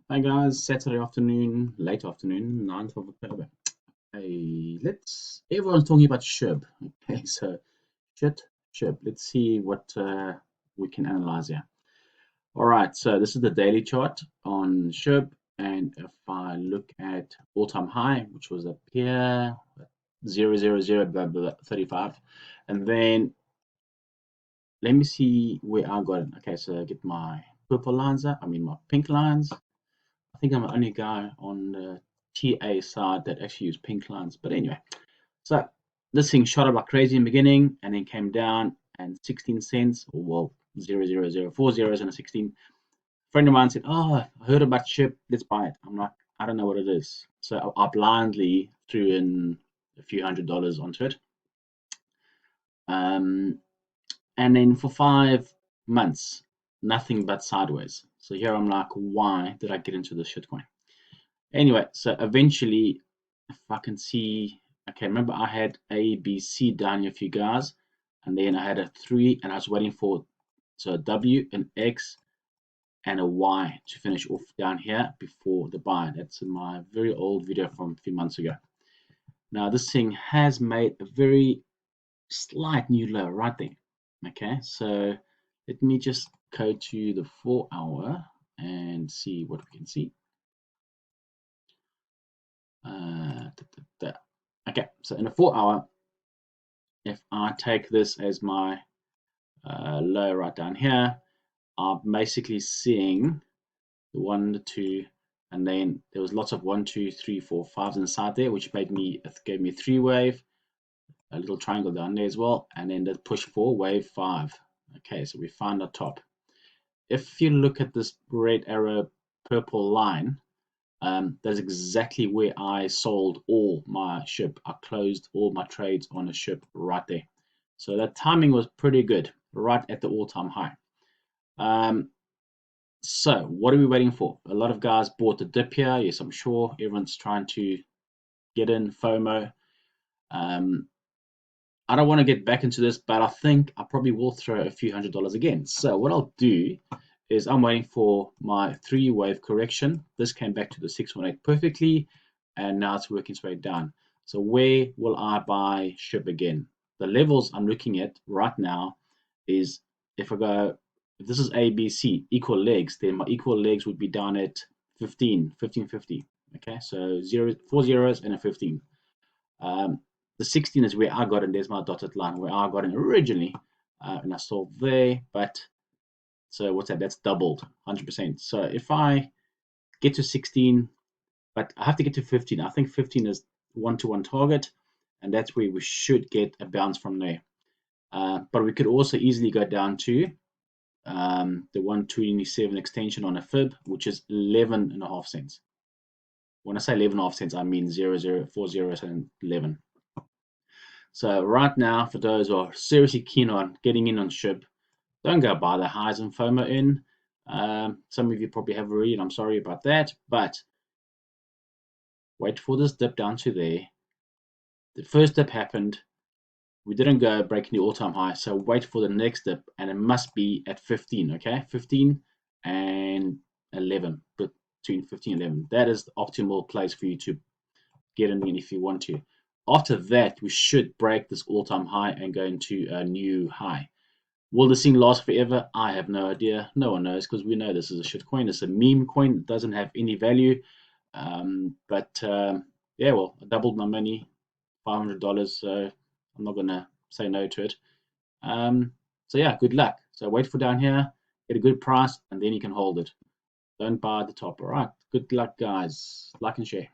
Hi guys, Saturday afternoon, late afternoon, 9th of October. Hey, everyone's talking about SHIB. Okay, so SHIB. Let's see what we can analyze here. All right, so this is the daily chart on SHIB, and if I look at all-time high, which was up here, 000 blah, blah, blah, 35, and then let me see where I got it. Okay, so I get my purple lines up, my pink lines. I think I'm the only guy on the TA side that actually use pink lines. But anyway, so this thing shot up like crazy in the beginning and then came down and 16 cents, or well, 4 zeros and a 16. A friend of mine said, "Oh, I heard about SHIB, let's buy it." I'm like, I don't know what it is. So I blindly threw in a few $100s onto it. And then for 5 months, nothing but sideways. So here I'm like, why did I get into this shitcoin? Anyway, so eventually, if I can see, okay, remember I had A, B, C down here for you guys, and then I had a 3, and I was waiting for so a W, an X, and a Y to finish off down here before the buy. That's in my very old video from a few months ago. Now this thing has made a very slight new low right there. Okay, so let me just go to the 4-hour and see what we can see. Okay, so in a 4-hour, if I take this as my low right down here, I'm basically seeing the 1, the 2, and then there was lots of 1, 2, 3, 4, 5s inside there, which gave me a 3-wave, a little triangle down there as well, and then the push 4, wave 5. Okay, so we found the top. If you look at this red arrow, purple line, that's exactly where I sold all my SHIB. I closed all my trades on a SHIB right there. So that timing was pretty good, right at the all-time high. So what are we waiting for? A lot of guys bought the dip here. Yes, I'm sure everyone's trying to get in FOMO. I don't want to get back into this, but I think I probably will throw a few $100s again. So what I'll do is I'm waiting for my 3-wave correction. This came back to the 618 perfectly, and now it's working its way down. So where will I buy SHIB again? The levels I'm looking at right now is if this is A, B, C, equal legs, then my equal legs would be down at 15.50. Okay, so 4 zeros and a 15. The 16 is where I got in. There's my dotted line where I got in originally, and I sold there. But so what's that? That's doubled 100%. So if I get to 16, but I have to get to 15. I think 15 is 1-to-1 target, and that's where we should get a bounce from there. But we could also easily go down to the 127 extension on a fib, which is 11.5 cents. When I say 11.5 cents, I mean 4 zeros and 11. So right now, for those who are seriously keen on getting in on SHIB, don't go buy the highs and FOMO in. Some of you probably have already, and I'm sorry about that, but wait for this dip down to there. The first dip happened. We didn't go breaking the all-time high, so wait for the next dip, and it must be at 15, okay? 15 and 11, between 15 and 11. That is the optimal place for you to get in if you want to. After that, we should break this all-time high and go into a new high. Will this thing last forever? I have no idea. No one knows, because we know this is a shit coin. It's a meme coin. It doesn't have any value. Yeah, well, I doubled my money, $500. So I'm not gonna say no to it. So yeah, good luck. So wait for down here, get a good price, and then you can hold it. Don't buy at the top. All right. Good luck, guys. Like and share.